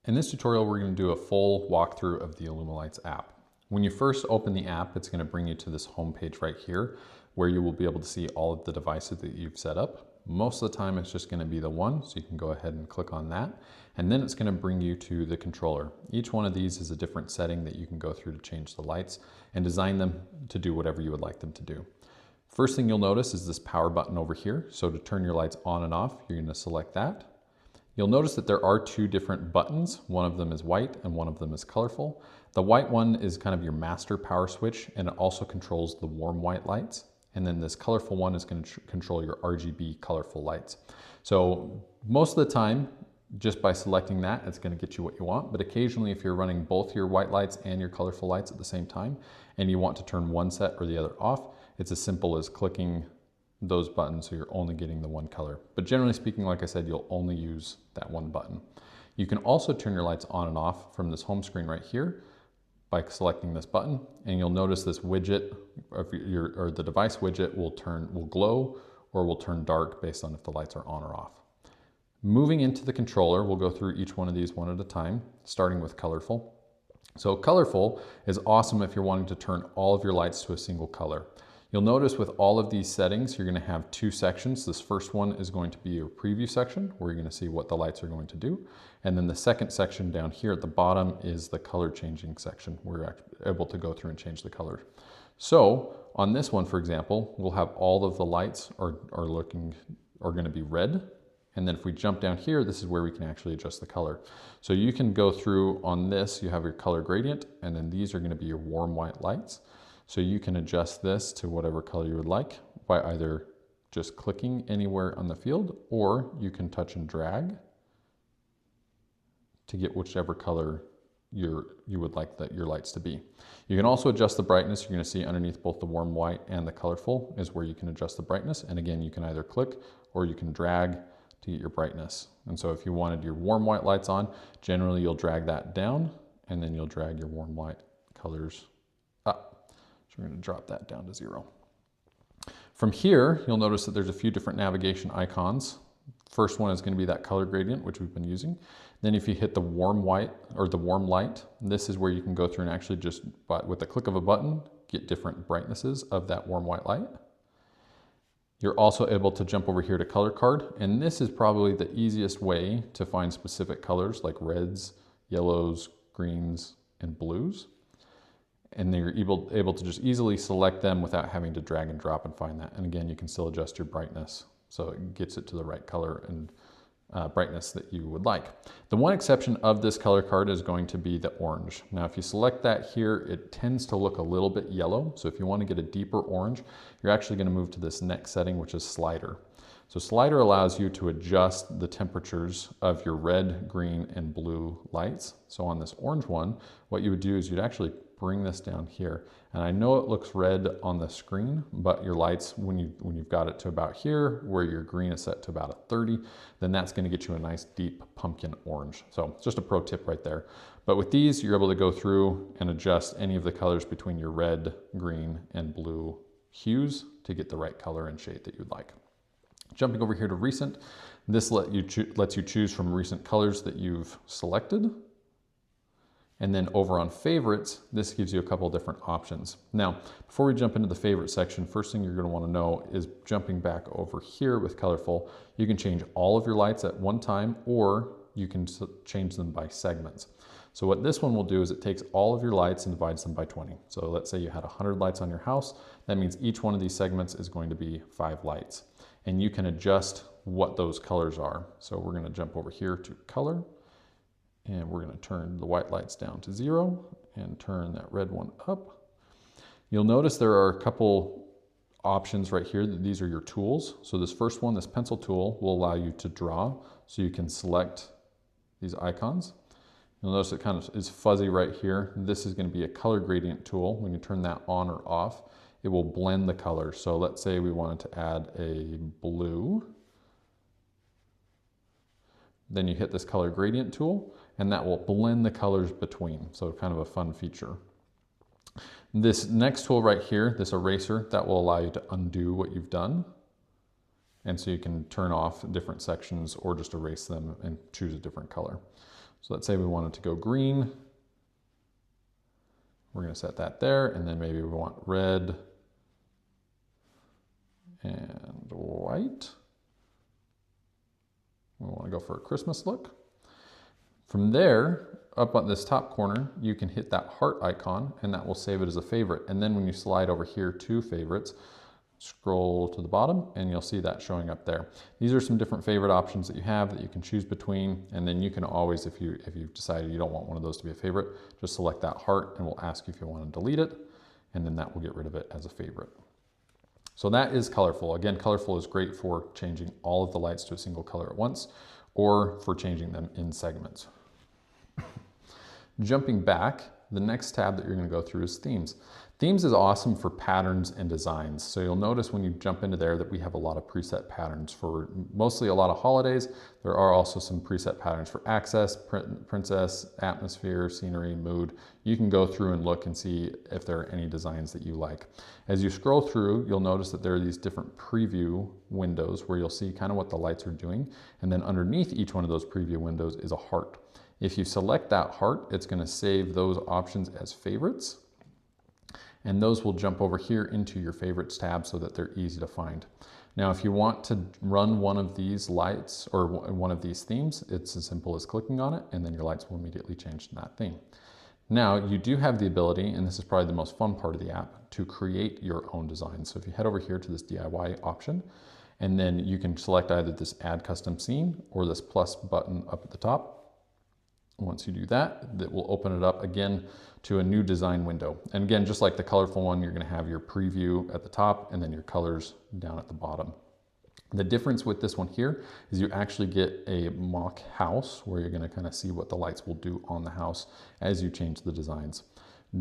In this tutorial, we're going to do a full walkthrough of the IllumiLights app. When you first open the app, it's going to bring you to this home page right here, where you will be able to see all of the devices that you've set up. Most of the time, it's just going to be the one, so you can go ahead and click on that. And then it's going to bring you to the controller. Each one of these is a different setting that you can go through to change the lights and design them to do whatever you would like them to do. First thing you'll notice is this power button over here. So to turn your lights on and off, you're going to select that. You'll notice that there are two different buttons. One of them is white and one of them is colorful. The white one is kind of your master power switch, and it also controls the warm white lights. And then this colorful one is going to control your RGB colorful lights. So most of the time, just by selecting that, it's going to get you what you want. But occasionally, if you're running both your white lights and your colorful lights at the same time, and you want to turn one set or the other off, it's as simple as clicking those buttons, so you're only getting the one color. But generally speaking, like I said, you'll only use that one button. You can also turn your lights on and off from this home screen right here by selecting this button, and you'll notice this widget or the device widget will glow or will turn dark based on if the lights are on or off. Moving into the controller, we'll go through each one of these one at a time, starting with colorful. So colorful is awesome if you're wanting to turn all of your lights to a single color. You'll notice with all of these settings, you're going to have two sections. This first one is going to be your preview section, where you're going to see what the lights are going to do. And then the second section down here at the bottom is the color changing section, where you're able to go through and change the color. So on this one, for example, we'll have all of the lights are going to be red. And then if we jump down here, this is where we can actually adjust the color. So you can go through on this, you have your color gradient, and then these are going to be your warm white lights. So you can adjust this to whatever color you would like by either just clicking anywhere on the field, or you can touch and drag to get whichever color you would like your lights to be. You can also adjust the brightness. You're going to see underneath both the warm white and the colorful is where you can adjust the brightness. And again, you can either click or you can drag to get your brightness. And so if you wanted your warm white lights on, generally you'll drag that down and then you'll drag your warm white colors up. So we're going to drop that down to 0. From here, you'll notice that there's a few different navigation icons. First one is going to be that color gradient, which we've been using. Then if you hit the warm white or the warm light, this is where you can go through and actually just, with the click of a button, get different brightnesses of that warm white light. You're also able to jump over here to color card, and this is probably the easiest way to find specific colors like reds, yellows, greens, and blues. And you're able to just easily select them without having to drag and drop and find that. And again, you can still adjust your brightness so it gets it to the right color and brightness that you would like. The one exception of this color card is going to be the orange. Now, if you select that here, it tends to look a little bit yellow. So if you want to get a deeper orange, you're actually going to move to this next setting, which is slider. So slider allows you to adjust the temperatures of your red, green, and blue lights. So on this orange one, what you would do is you'd actually bring this down here. And I know it looks red on the screen, but your lights, when you've got it to about here, where your green is set to about a 30, then that's going to get you a nice deep pumpkin orange. So just a pro tip right there. But with these, you're able to go through and adjust any of the colors between your red, green, and blue hues to get the right color and shade that you'd like. Jumping over here to recent, this lets you choose from recent colors that you've selected. And then over on favorites, this gives you a couple of different options. Now, before we jump into the favorite section, first thing you're going to want to know is jumping back over here with colorful, you can change all of your lights at one time, or you can change them by segments. So what this one will do is it takes all of your lights and divides them by 20. So let's say you had 100 lights on your house. That means each one of these segments is going to be 5 lights. And you can adjust what those colors are. So we're going to jump over here to color. And we're going to turn the white lights down to 0 and turn that red one up. You'll notice there are a couple options right here. These are your tools. So this first one, this pencil tool, will allow you to draw. So you can select these icons. You'll notice it kind of is fuzzy right here. This is going to be a color gradient tool. When you turn that on or off, it will blend the colors. So let's say we wanted to add a blue. Then you hit this color gradient tool, and that will blend the colors between. So kind of a fun feature. This next tool right here, this eraser, that will allow you to undo what you've done. And so you can turn off different sections or just erase them and choose a different color. So let's say we wanted to go green. We're going to set that there, and then maybe we want red and white. We want to go for a Christmas look. From there, up on this top corner, you can hit that heart icon, and that will save it as a favorite. And then when you slide over here to favorites, scroll to the bottom, and you'll see that showing up there. These are some different favorite options that you have that you can choose between, and then you can always, if you've decided you don't want one of those to be a favorite, just select that heart, and we'll ask you if you want to delete it, and then that will get rid of it as a favorite. So that is colorful. Again, colorful is great for changing all of the lights to a single color at once, or for changing them in segments. Jumping back, the next tab that you're going to go through is themes. Themes is awesome for patterns and designs. So you'll notice when you jump into there that we have a lot of preset patterns for mostly a lot of holidays. There are also some preset patterns for access, princess, atmosphere, scenery, mood. You can go through and look and see if there are any designs that you like. As you scroll through, you'll notice that there are these different preview windows where you'll see kind of what the lights are doing. And then underneath each one of those preview windows is a heart. If you select that heart, it's going to save those options as favorites. And those will jump over here into your favorites tab so that they're easy to find. Now, if you want to run one of these lights or one of these themes, it's as simple as clicking on it, and then your lights will immediately change to that theme. Now, you do have the ability, and this is probably the most fun part of the app, to create your own design. So if you head over here to this DIY option, and then you can select either this Add Custom Scene or this plus button up at the top. Once you do that, that will open it up again to a new design window. And again, just like the colorful one, you're going to have your preview at the top and then your colors down at the bottom. The difference with this one here is you actually get a mock house where you're going to kind of see what the lights will do on the house as you change the designs.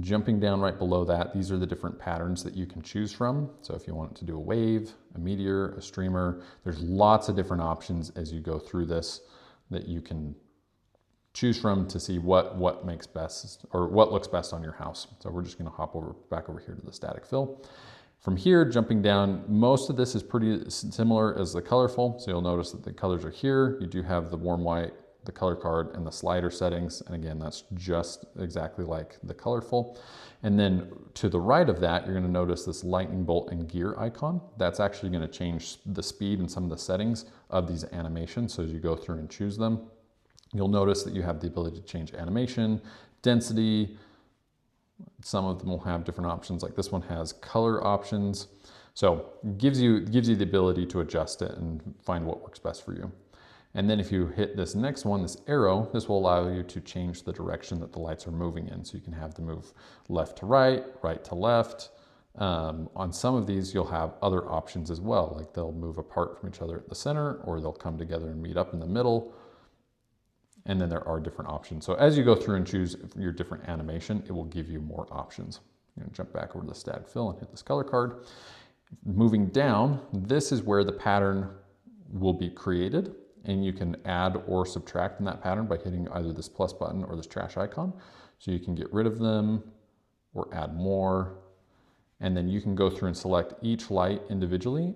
Jumping down right below that, these are the different patterns that you can choose from. So if you want to do a wave, a meteor, a streamer, there's lots of different options as you go through this that you can choose from to see what makes best or what looks best on your house. So we're just going to hop back over here to the static fill. From here, jumping down, most of this is pretty similar as the colorful. So you'll notice that the colors are here. You do have the warm white, the color card, and the slider settings. And again, that's just exactly like the colorful. And then to the right of that, you're going to notice this lightning bolt and gear icon. That's actually going to change the speed and some of the settings of these animations. So as you go through and choose them, you'll notice that you have the ability to change animation, density. Some of them will have different options, like this one has color options. So it gives you the ability to adjust it and find what works best for you. And then if you hit this next one, this arrow, this will allow you to change the direction that the lights are moving in. So you can have them move left to right, right to left. On some of these, you'll have other options as well, like they'll move apart from each other at the center, or they'll come together and meet up in the middle. And then there are different options. So as you go through and choose your different animation, it will give you more options. I'm going to jump back over to the static fill and hit this color card. Moving down, this is where the pattern will be created, and you can add or subtract from that pattern by hitting either this plus button or this trash icon. So you can get rid of them or add more. And then you can go through and select each light individually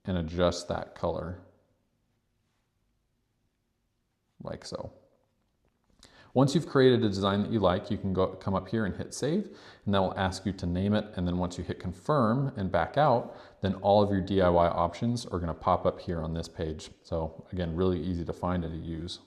and adjust that color like so. Once you've created a design that you like, you can come up here and hit save, and that will ask you to name it. And then once you hit confirm and back out, then all of your DIY options are going to pop up here on this page. So again, really easy to find and to use.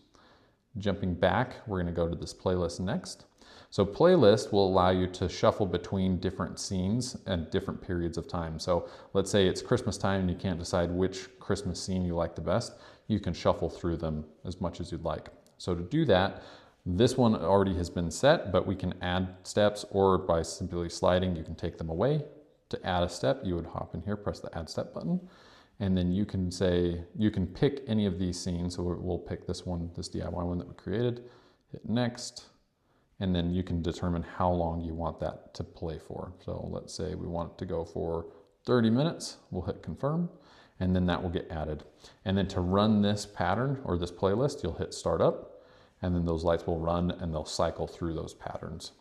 Jumping back, we're going to go to this playlist next. So playlist will allow you to shuffle between different scenes and different periods of time. So let's say it's Christmas time and you can't decide which Christmas scene you like the best. You can shuffle through them as much as you'd like. So to do that, this one already has been set, but we can add steps, or by simply sliding, you can take them away. To add a step, you would hop in here, press the add step button, and then you can say, you can pick any of these scenes. So we'll pick this one, this DIY one that we created, hit next, and then you can determine how long you want that to play for. So let's say we want it to go for 30 minutes, we'll hit confirm, and then that will get added. And then to run this pattern or this playlist, you'll hit start up, and then those lights will run and they'll cycle through those patterns.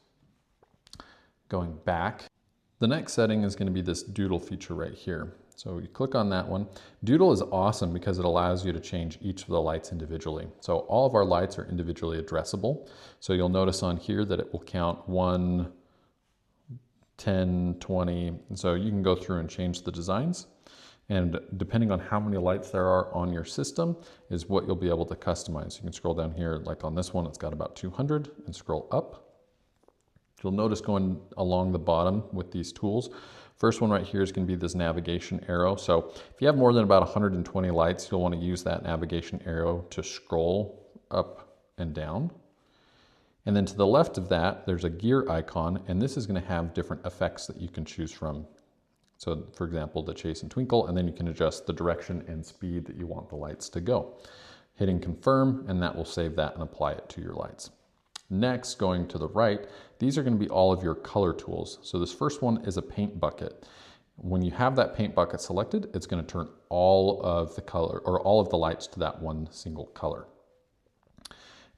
Going back, the next setting is going to be this doodle feature right here. So you click on that one. Doodle is awesome because it allows you to change each of the lights individually. So all of our lights are individually addressable. So you'll notice on here that it will count 1, 10, 20. And so you can go through and change the designs. And depending on how many lights there are on your system is what you'll be able to customize. You can scroll down here, like on this one, it's got about 200, and scroll up. You'll notice going along the bottom with these tools, first one right here is going to be this navigation arrow. So if you have more than about 120 lights, you'll want to use that navigation arrow to scroll up and down. And then to the left of that, there's a gear icon, and this is going to have different effects that you can choose from. So for example, the chase and twinkle, and then you can adjust the direction and speed that you want the lights to go. Hitting confirm, and that will save that and apply it to your lights. Next, going to the right, these are going to be all of your color tools. So this first one is a paint bucket. When you have that paint bucket selected, it's going to turn all of the color or all of the lights to that one single color.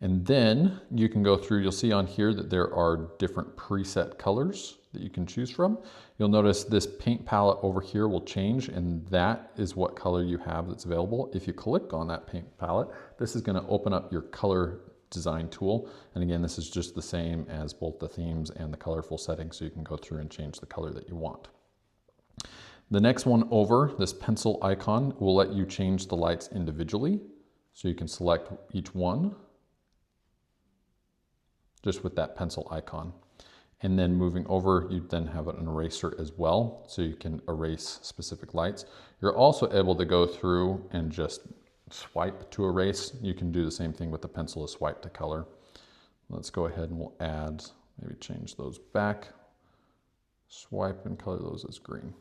And then you can go through, you'll see on here that there are different preset colors that you can choose from. You'll notice this paint palette over here will change, and that is what color you have that's available. If you click on that paint palette, this is going to open up your color design tool. And again, this is just the same as both the themes and the colorful settings, so you can go through and change the color that you want. The next one over, this pencil icon, will let you change the lights individually. So you can select each one just with that pencil icon. And then moving over, you then have an eraser as well, so you can erase specific lights. You're also able to go through and just swipe to erase. You can do the same thing with the pencil, a swipe to color. Let's go ahead and we'll add, maybe change those back, swipe and color those as green.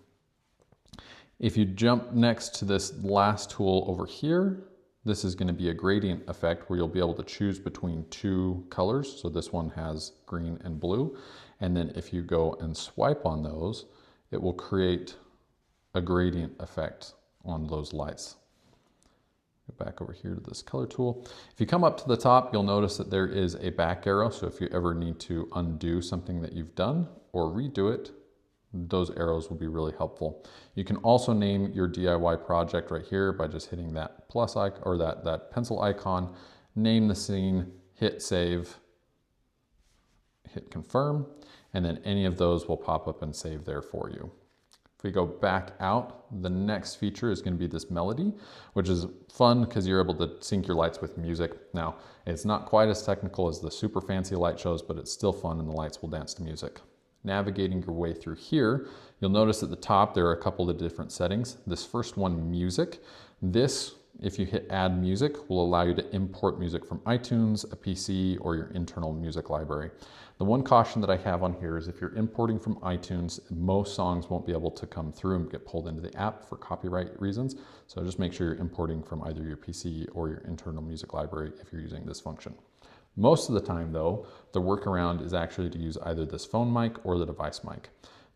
If you jump next to this last tool over here, this is going to be a gradient effect where you'll be able to choose between two colors. So this one has green and blue. And then if you go and swipe on those, it will create a gradient effect on those lights. Go back over here to this color tool. If you come up to the top, you'll notice that there is a back arrow. So if you ever need to undo something that you've done or redo it, those arrows will be really helpful. You can also name your DIY project right here by just hitting that plus icon or that pencil icon, name the scene, hit save, hit confirm, and then any of those will pop up and save there for you. If we go back out, the next feature is going to be this melody, which is fun because you're able to sync your lights with music. Now, it's not quite as technical as the super fancy light shows, but it's still fun and the lights will dance to music. Navigating your way through here, you'll notice at the top there are a couple of different settings. This first one, music. This, if you hit add music, will allow you to import music from iTunes, a PC, or your internal music library. The one caution that I have on here is if you're importing from iTunes, most songs won't be able to come through and get pulled into the app for copyright reasons. So just make sure you're importing from either your PC or your internal music library if you're using this function. Most of the time though, the workaround is actually to use either this phone mic or the device mic.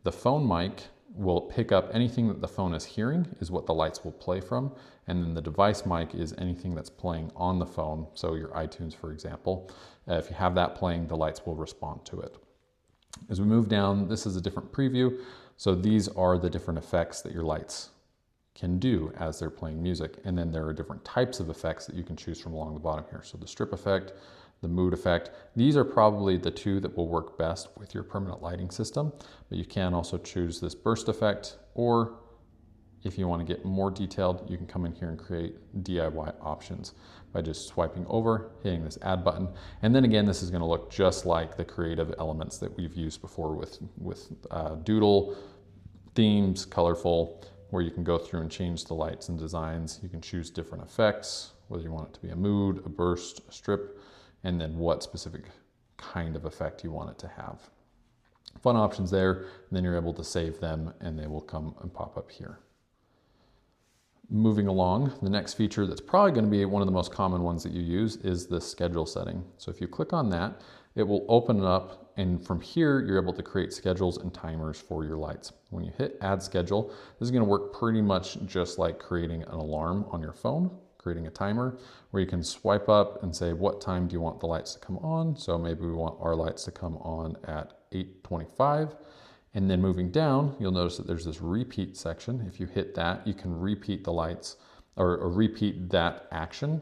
The phone mic will pick up anything that the phone is hearing is what the lights will play from. And then the device mic is anything that's playing on the phone. So your iTunes, for example, if you have that playing, the lights will respond to it. As we move down, this is a different preview. So these are the different effects that your lights can do as they're playing music. And then there are different types of effects that you can choose from along the bottom here. So the strip effect, the mood effect. These are probably the two that will work best with your permanent lighting system, but you can also choose this burst effect, or if you want to get more detailed, you can come in here and create DIY options by just swiping over, hitting this add button. And then again, this is going to look just like the creative elements that we've used before with Doodle, themes, colorful, where you can go through and change the lights and designs. You can choose different effects, whether you want it to be a mood, a burst, a strip, and then what specific kind of effect you want it to have. Fun options there, and then you're able to save them and they will come and pop up here. Moving along, the next feature that's probably going to be one of the most common ones that you use is the schedule setting. So if you click on that, it will open it up, and from here you're able to create schedules and timers for your lights. When you hit add schedule, this is going to work pretty much just like creating an alarm on your phone, creating a timer where you can swipe up and say, what time do you want the lights to come on? So maybe we want our lights to come on at 8:25. And then moving down, you'll notice that there's this repeat section. If you hit that, you can repeat the lights or repeat that action,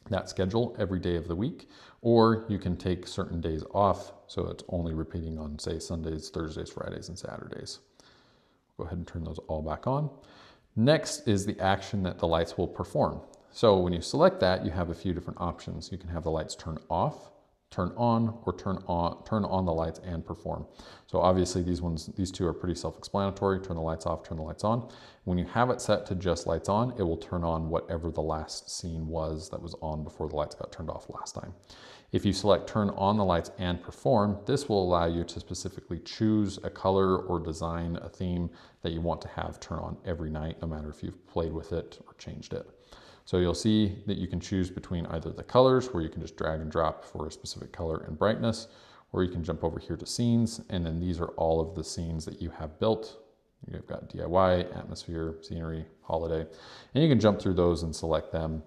that schedule every day of the week, or you can take certain days off. So it's only repeating on, say, Sundays, Thursdays, Fridays, and Saturdays. Go ahead and turn those all back on. Next is the action that the lights will perform. So when you select that, you have a few different options. You can have the lights turn off, turn on, or turn on the lights and perform. So obviously these two are pretty self-explanatory. Turn the lights off, turn the lights on. When you have it set to just lights on, it will turn on whatever the last scene was that was on before the lights got turned off last time. If you select turn on the lights and perform, this will allow you to specifically choose a color or design a theme that you want to have turn on every night, no matter if you've played with it or changed it. So you'll see that you can choose between either the colors, where you can just drag and drop for a specific color and brightness, or you can jump over here to scenes, and then these are all of the scenes that you have built. You've got DIY, atmosphere, scenery, holiday, and you can jump through those and select them,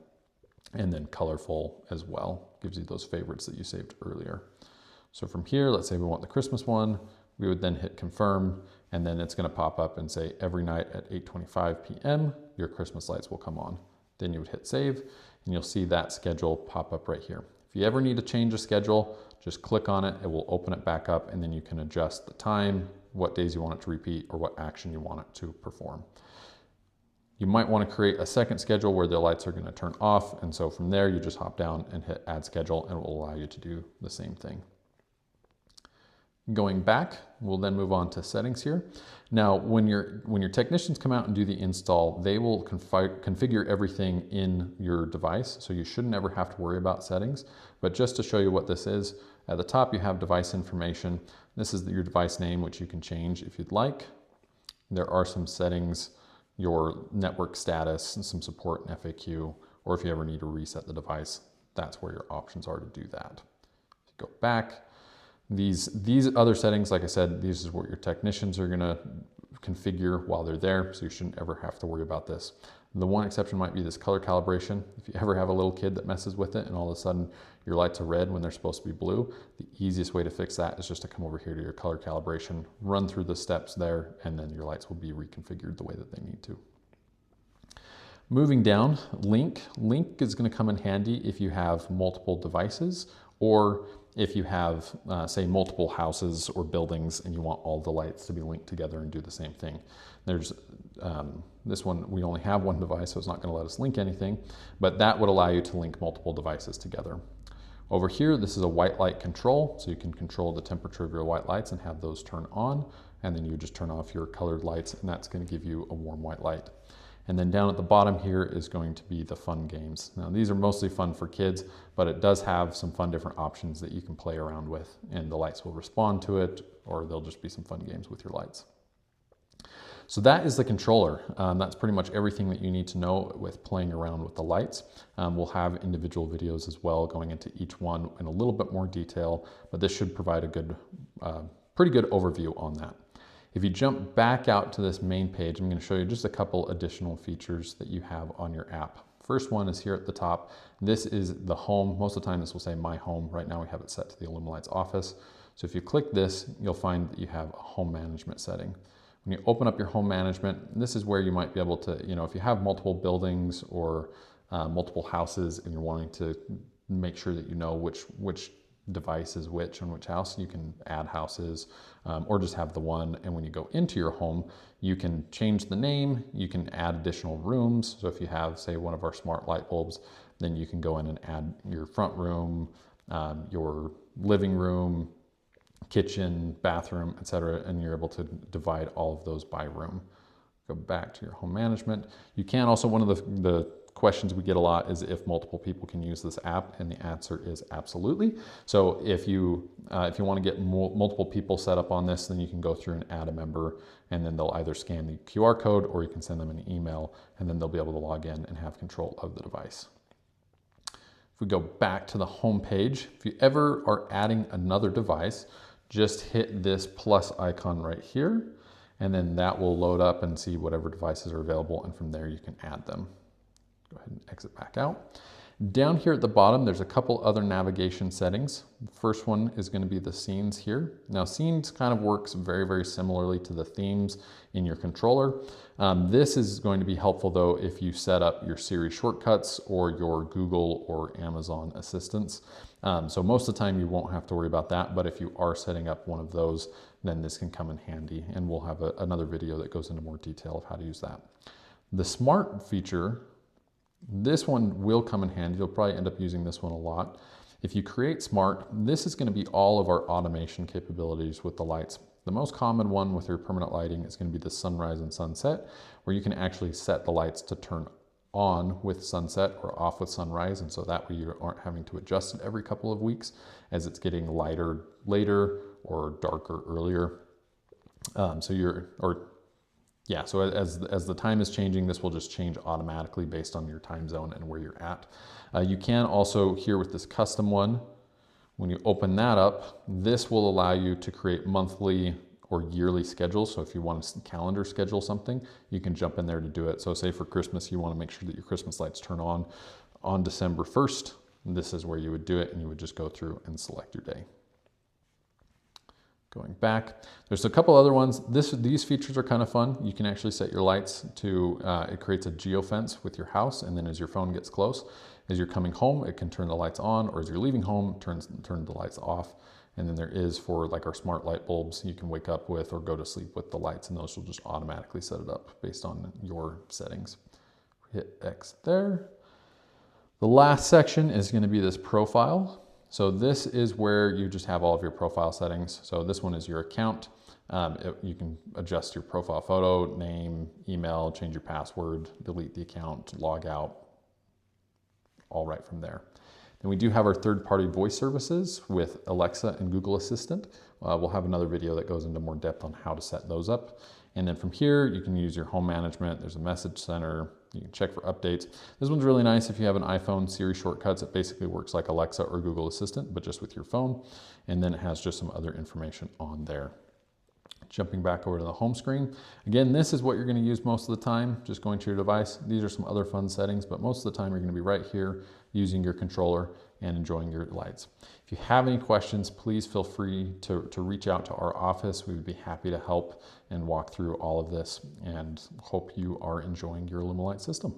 and then colorful as well. Gives you those favorites that you saved earlier. So from here, let's say we want the Christmas one, we would then hit confirm, and then it's gonna pop up and say every night at 8:25 p.m., your Christmas lights will come on. Then you would hit save, and you'll see that schedule pop up right here. If you ever need to change a schedule, just click on it, it will open it back up, and then you can adjust the time, what days you want it to repeat, or what action you want it to perform. You might want to create a second schedule where the lights are going to turn off, and so from there you just hop down and hit add schedule, and it will allow you to do the same thing. Going back, we'll then move on to settings here. Now, when your technicians come out and do the install, they will configure everything in your device, so you shouldn't ever have to worry about settings. But just to show you what this is, at the top you have device information. This is your device name, which you can change if you'd like. There are some settings, your network status, and some support and FAQ, or if you ever need to reset the device, that's where your options are to do that. If you go back, these other settings, like I said, these is what your technicians are gonna configure while they're there, so you shouldn't ever have to worry about this. The one exception might be this color calibration. If you ever have a little kid that messes with it and all of a sudden your lights are red when they're supposed to be blue, the easiest way to fix that is just to come over here to your color calibration, run through the steps there, and then your lights will be reconfigured the way that they need to. Moving down, link. Link is going to come in handy if you have multiple devices, or if you have, say, multiple houses or buildings and you want all the lights to be linked together and do the same thing. There's this one, we only have one device, so it's not going to let us link anything, but that would allow you to link multiple devices together. Over here, this is a white light control, so you can control the temperature of your white lights and have those turn on, and then you just turn off your colored lights, and that's going to give you a warm white light. And then down at the bottom here is going to be the fun games. Now these are mostly fun for kids, but it does have some fun different options that you can play around with, and the lights will respond to it, or there'll just be some fun games with your lights. So that is the controller. That's pretty much everything that you need to know with playing around with the lights. We'll have individual videos as well going into each one in a little bit more detail, but this should provide a good, pretty good overview on that. If you jump back out to this main page, I'm going to show you just a couple additional features that you have on your app. First one is here at the top. This is the home. Most of the time this will say My Home. Right now we have it set to the IllumiLights office. So if you click this, you'll find that you have a home management setting. When you open up your home management, this is where you might be able to, if you have multiple buildings or multiple houses and you're wanting to make sure that you know which device is which on which house, you can add houses or just have the one. And when you go into your home, you can change the name, you can add additional rooms. So if you have, say, one of our smart light bulbs, then you can go in and add your front room, your living room, kitchen, bathroom, etc., and you're able to divide all of those by room. Go back to your home management. You can also, one of the questions we get a lot is if multiple people can use this app, and the answer is absolutely. So if you want to get multiple people set up on this, then you can go through and add a member, and then they'll either scan the QR code or you can send them an email, and then they'll be able to log in and have control of the device. If we go back to the home page, if you ever are adding another device, just hit this plus icon right here, and then that will load up and see whatever devices are available, and from there you can add them. Go ahead and exit back out. Down here at the bottom, there's a couple other navigation settings. The first one is going to be the scenes here. Now, scenes kind of works very, very similarly to the themes in your controller. This is going to be helpful though if you set up your Siri shortcuts or your Google or Amazon assistants. So most of the time you won't have to worry about that, but if you are setting up one of those, then this can come in handy, and we'll have another video that goes into more detail of how to use that. The smart feature, this one will come in handy. You'll probably end up using this one a lot. If you create smart, this is going to be all of our automation capabilities with the lights. The most common one with your permanent lighting is going to be the sunrise and sunset, where you can actually set the lights to turn on with sunset or off with sunrise, and so that way you aren't having to adjust it every couple of weeks as it's getting lighter later or darker earlier. So as the time is changing, this will just change automatically based on your time zone and where you're at. You can also, here with this custom one, when you open that up, this will allow you to create monthly or yearly schedules. So if you want to calendar schedule something, you can jump in there to do it. So say for Christmas, you want to make sure that your Christmas lights turn on December 1st. This is where you would do it, and you would just go through and select your day. Going back, there's a couple other ones. These features are kind of fun. You can actually set your lights to, it creates a geofence with your house, and then as your phone gets close, as you're coming home, it can turn the lights on, or as you're leaving home, turn the lights off. And then there is for like our smart light bulbs, you can wake up with or go to sleep with the lights, and those will just automatically set it up based on your settings. Hit X there. The last section is going to be this profile. So this is where you just have all of your profile settings. So this one is your account. You can adjust your profile photo, name, email, change your password, delete the account, log out, all right from there. Then we do have our third-party voice services with Alexa and Google Assistant. We'll have another video that goes into more depth on how to set those up. And then from here, you can use your home management. There's a message center. You can check for updates. This one's really nice if you have an iPhone. Siri shortcuts, it basically works like Alexa or Google Assistant, but just with your phone. And then it has just some other information on there. Jumping back over to the home screen. Again, this is what you're going to use most of the time, just going to your device. These are some other fun settings, but most of the time you're going to be right here using your controller and enjoying your lights. If you have any questions, please feel free to reach out to our office. We would be happy to help and walk through all of this, and hope you are enjoying your IllumiLight system.